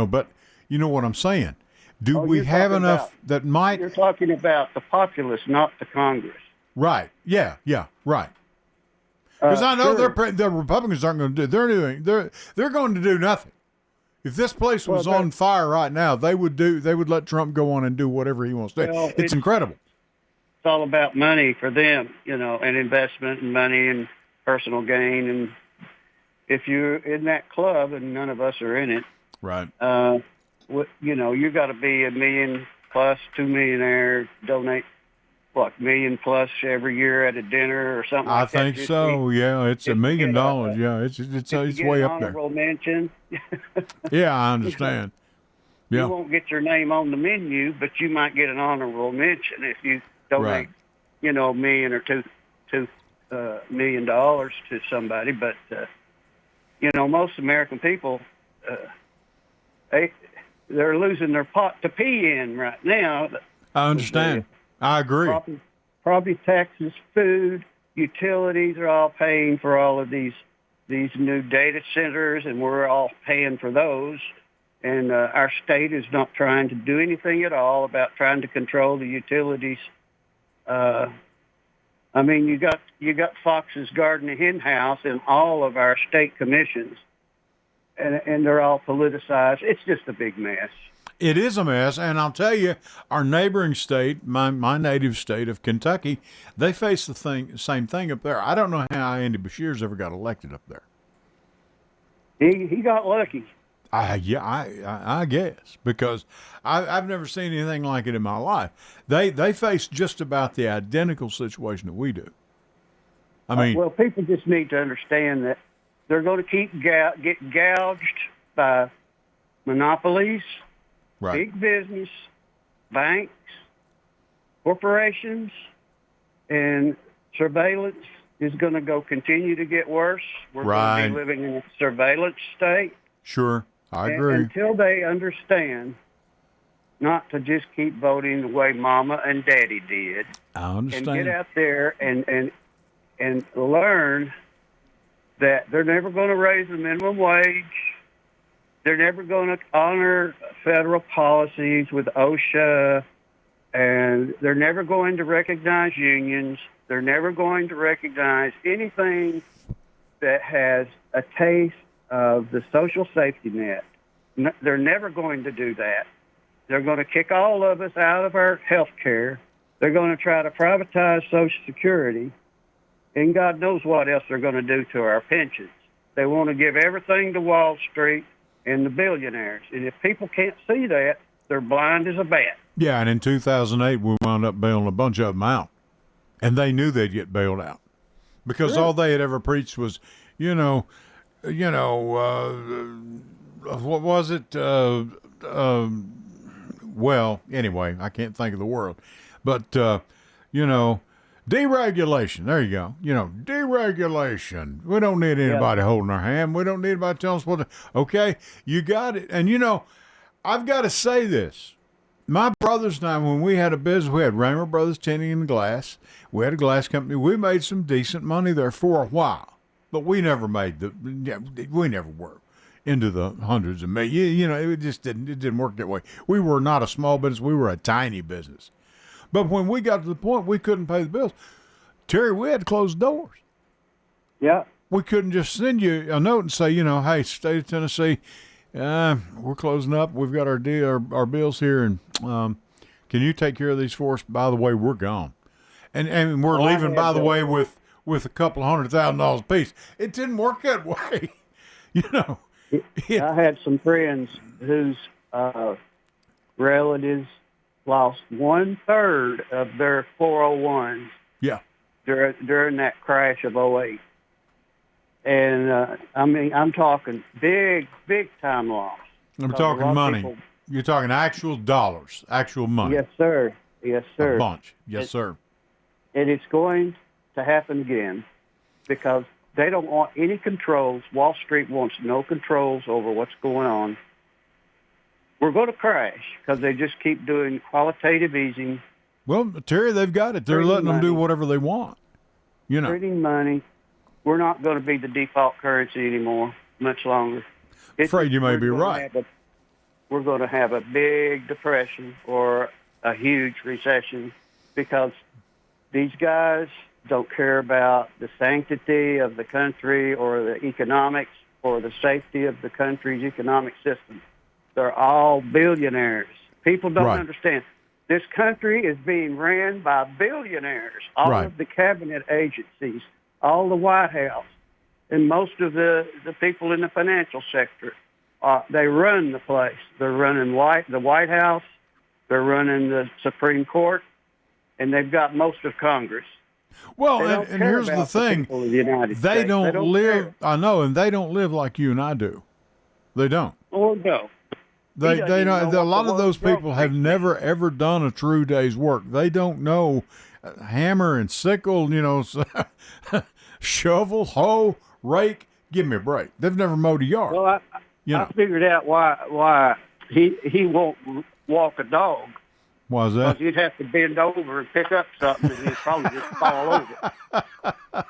but you know what I'm saying. Do we have enough that might... You're talking about the populace, not the Congress. Right. Yeah, right. Because I know the Republicans aren't going to do. They're going to do nothing. If this place was on fire right now, they would let Trump go on and do whatever he wants to do. Well, it's incredible. It's all about money for them, and investment and money and personal gain. And if you're in that club, and none of us are in it, right? You got to be $1 million plus, $2 millionaire, donate $1 million plus every year at a dinner or something like that. I think so. Yeah, it's $1 million. Yeah, it's way up there. Honorable mention. Yeah, I understand. Yeah. You won't get your name on the menu, but you might get an honorable mention if you donate, $1 million or $2 million to somebody. But most American people, they're losing their pot to pee in right now. I understand. I agree. Property taxes, food, utilities are all paying for all of these new data centers, and we're all paying for those. And our state is not trying to do anything at all about trying to control the utilities. You got Fox's Garden and Hen House in all of our state commissions, and they're all politicized. It's just a big mess. It is a mess, and I'll tell you, our neighboring state, my native state of Kentucky, they face the same thing up there. I don't know how Andy Beshear's ever got elected up there. He got lucky. I guess, because I've never seen anything like it in my life. They face just about the identical situation that we do. Well, people just need to understand that they're going to keep get gouged by monopolies, big business, banks, corporations, and surveillance is going to continue to get worse. We're going to be living in a surveillance state. Sure, I agree. Until they understand not to just keep voting the way Mama and Daddy did. I understand. And get out there and learn that they're never going to raise the minimum wage. They're never going to honor federal policies with OSHA, and they're never going to recognize unions. They're never going to recognize anything that has a taste of the social safety net. They're never going to do that. They're going to kick all of us out of our health care. They're going to try to privatize Social Security, and God knows what else they're going to do to our pensions. They want to give everything to Wall Street and the billionaires. And if people can't see that, they're blind as a bat. Yeah, and in 2008, we wound up bailing a bunch of them out. And they knew they'd get bailed out. Because all they had ever preached was, what was it? Well, anyway, I can't think of the word. But, deregulation. There you go. Deregulation. We don't need anybody holding our hand. We don't need anybody telling us what to. Okay, you got it. And, I've got to say this. My brothers and I, when we had a business, we had Raymer Brothers Tinting and Glass. We had a glass company. We made some decent money there for a while. But we never we never were into the hundreds of millions. It didn't work that way. We were not a small business. We were a tiny business. But when we got to the point we couldn't pay the bills, Terry, we had to close doors. Yeah. We couldn't just send you a note and say, hey, state of Tennessee, we're closing up. We've got our bills here, and can you take care of these for us? By the way, we're gone. And we're leaving, by the way, with a couple $100,000 apiece. It didn't work that way. I had some friends whose relatives lost 1/3 of their 401s. Yeah. During that crash of 2008. And I'm talking big time loss. I'm talking money. You're talking actual dollars, actual money. Yes, sir. Yes, sir. A bunch. Yes, sir. And it's going to happen again because they don't want any controls. Wall Street wants no controls over what's going on. We're going to crash because they just keep doing qualitative easing. Well, Terry, they've got it. They're letting them do whatever they want. Printing money. We're not going to be the default currency anymore much longer. Afraid you may be right. We're going to have a big depression or a huge recession because these guys don't care about the sanctity of the country or the economics. for the safety of the country's economic system. They're all billionaires. People don't understand. This country is being ran by billionaires. All of the cabinet agencies, all the White House, and most of the people in the financial sector, they run the place. They're running the White House, they're running the Supreme Court, and they've got most of Congress. Well, and here's the thing. They don't live, I know, and they don't live like you and I do. They don't. Oh, no. They don't. A lot of those people have never, ever done a true day's work. They don't know hammer and sickle, shovel, hoe, rake. Give me a break. They've never mowed a yard. Well, I figured out why he won't walk a dog. Why is that? Because you'd have to bend over and pick up something, and he'd probably just fall over.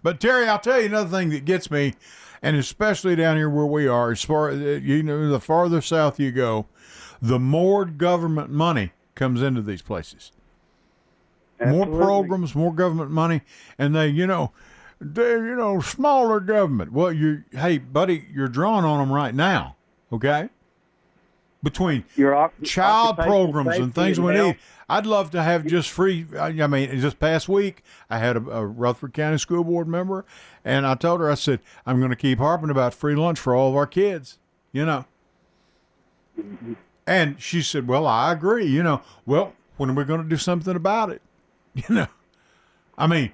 But Terry, I'll tell you another thing that gets me, and especially down here where we are, as far the farther south you go, the more government money comes into these places. Absolutely. More programs, more government money, and they smaller government. Well, hey, buddy, you're drawing on them right now, okay? Between child programs and things we need. I'd love to have just free. I mean, just past week, I had a Rutherford County School Board member, and I told her, I said, I'm going to keep harping about free lunch for all of our kids, Mm-hmm. And she said, well, I agree, Well, when are we going to do something about it? I mean,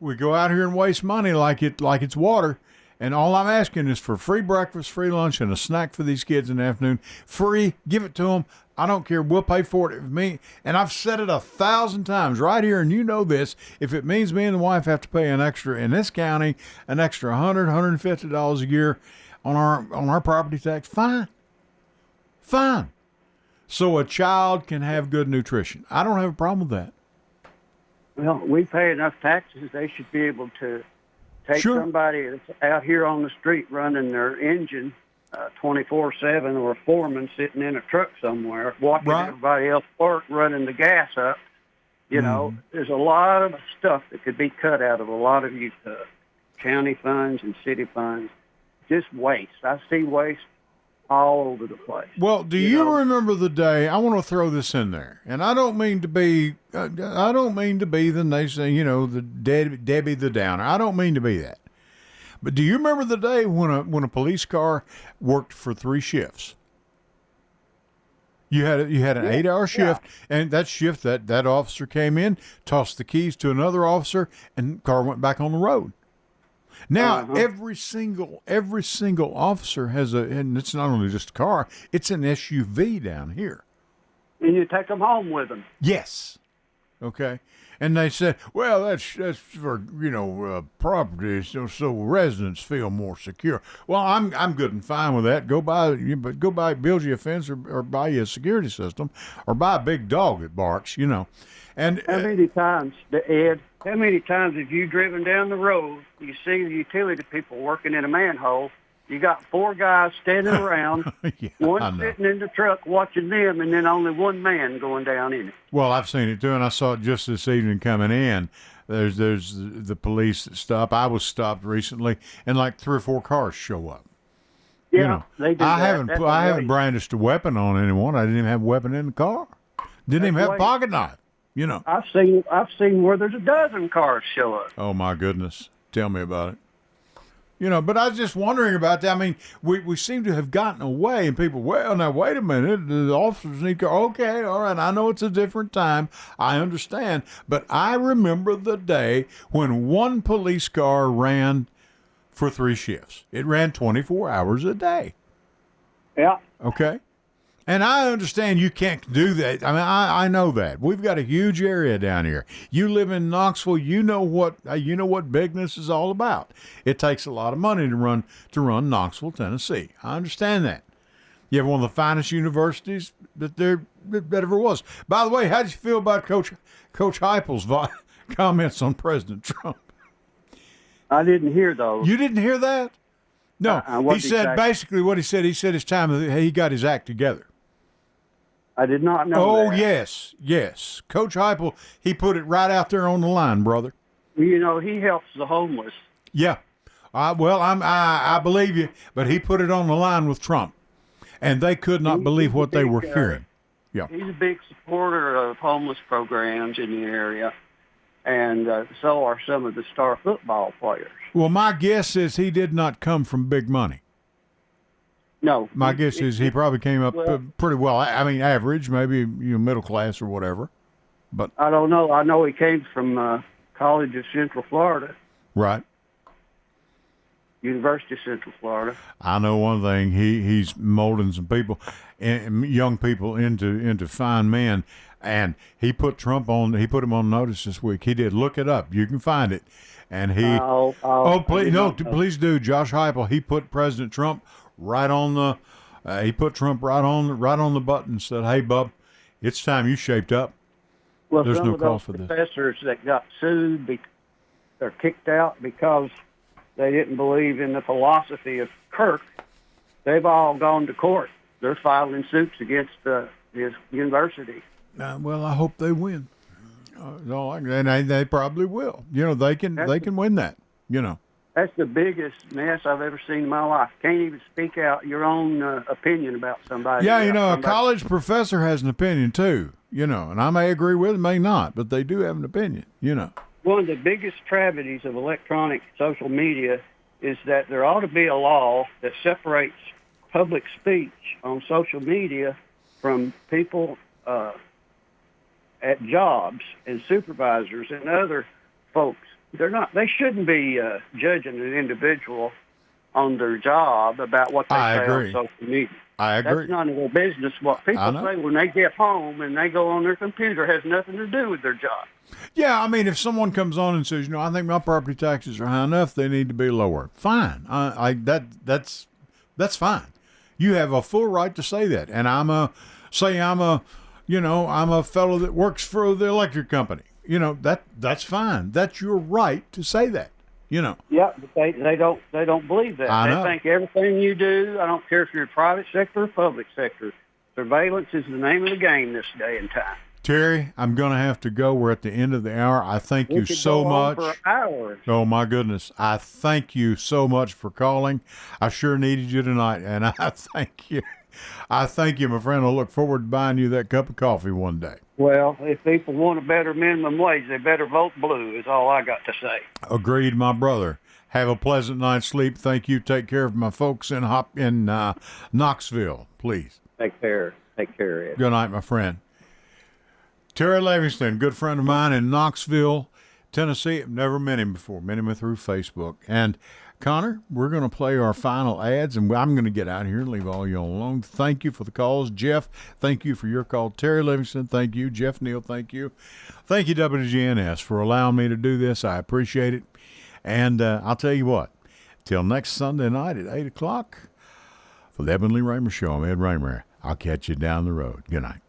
we go out here and waste money like it's water. And all I'm asking is for free breakfast, free lunch, and a snack for these kids in the afternoon. Free, give it to them. I don't care. We'll pay for it. And I've said it 1,000 times right here, and you know this. If it means me and the wife have to pay an extra in this county, an extra $100, $150 a year on our property tax, fine. So a child can have good nutrition. I don't have a problem with that. Well, we pay enough taxes. They should be able to take somebody that's out here on the street running their engine 24/7, or a foreman sitting in a truck somewhere watching everybody else work, running the gas up. There's a lot of stuff that could be cut out of a lot of these county funds and city funds. Just waste. I see waste all over the place. Well, do you remember the day? I want to throw this in there, and I don't mean to be the nation, the Debbie the Downer. I don't mean to be that. But do you remember the day when a police car worked for 3 shifts? You had an 8-hour shift, and that shift that officer came in, tossed the keys to another officer, and the car went back on the road. Now, every single officer has and it's not only just a car, it's an SUV down here. And you take them home with them. Yes. Okay. And they said, well, that's for, property, so residents feel more secure. Well, I'm good and fine with that. Go buy, build you a fence or buy you a security system or buy a big dog that barks, And how many times, Ed, have you driven down the road, you see the utility people working in a manhole, you got 4 guys standing around, one sitting in the truck watching them, and then only one man going down in it. Well, I've seen it too, and I saw it just this evening coming in. There's the police that stop. I was stopped recently, and like 3 or 4 cars show up. Yeah, they do. I haven't brandished a weapon on anyone. I didn't even have a weapon in the car. Didn't even have a pocket knife. I've seen where there's a dozen cars show up. Oh my goodness! Tell me about it. But I was just wondering about that. I mean, we seem to have gotten away, and people, well, now wait a minute, the officers need to. Okay, all right, I know it's a different time. I understand, but I remember the day when one police car ran for 3 shifts. It ran 24 hours a day. Yeah. Okay. And I understand you can't do that. I mean, I know that. We've got a huge area down here. You live in Knoxville. You know what bigness is all about. It takes a lot of money to run Knoxville, Tennessee. I understand that. You have one of the finest universities that ever was. By the way, how did you feel about Coach Heupel's comments on President Trump? I didn't hear those. You didn't hear that? No. He said basically what he said. He said it's time he got his act together. I did not know that. Oh, yes. Coach Heupel, he put it right out there on the line, brother. He helps the homeless. Yeah. I believe you, but he put it on the line with Trump, and they could not believe what they were hearing. Yeah, he's a big supporter of homeless programs in the area, and so are some of the star football players. Well, my guess is he did not come from big money. No. My guess is he probably came up pretty well. I mean, average, maybe middle class or whatever. But I don't know. I know he came from College of Central Florida. Right. University of Central Florida. I know one thing. He's molding some people, young people into fine men, and he put Trump on. He put him on notice this week. He did. Look it up. You can find it. And he. Please do. Josh Heupel. He put President Trump right on the. He put Trump right on the button. Said, "Hey, bub, it's time you shaped up." Well, there's some no of call those for this. professors that got sued, they're kicked out because they didn't believe in the philosophy of Kirk. They've all gone to court. They're filing suits against his university. Well, I hope they win. And they probably will. They can win that. That's the biggest mess I've ever seen in my life. Can't even speak out your own opinion about somebody. Yeah, a college professor has an opinion too. And I may agree with it, may not, but they do have an opinion. One of the biggest tragedies of electronic social media is that there ought to be a law that separates public speech on social media from people at jobs and supervisors and other folks. They shouldn't be judging an individual on their job about what they say on social media. I agree. That's none of their business. What people say when they get home and they go on their computer has nothing to do with their job. Yeah, I mean, if someone comes on and says, I think my property taxes are high enough, they need to be lower. Fine. That's fine. You have a full right to say that. And I'm a fellow that works for the electric company. That's fine. That's your right to say that. Yeah, but they don't believe that. They think everything you do, I don't care if you're private sector or public sector, surveillance is the name of the game this day and time. Terry, I'm going to have to go. We're at the end of the hour. I thank you so much. For hours. Oh, my goodness. I thank you so much for calling. I sure needed you tonight, and I thank you. I thank you, my friend. I look forward to buying you that cup of coffee one day. Well, if people want a better minimum wage, they better vote blue, is all I got to say. Agreed, my brother. Have a pleasant night's sleep. Thank you. Take care of my folks in Knoxville, please. Take care. Take care, Ed. Good night, my friend. Terry Livingston, good friend of mine in Knoxville, Tennessee. I've never met him before. Met him through Facebook. And Connor, we're going to play our final ads, and I'm going to get out of here and leave all y'all alone. Thank you for the calls. Jeff, thank you for your call. Terry Livingston, thank you. Jeff Neal, thank you. Thank you, WGNS, for allowing me to do this. I appreciate it. And I'll tell you what, till next Sunday night at 8 o'clock, for the Ed and Lee Raymer Show, I'm Ed Raymer. I'll catch you down the road. Good night.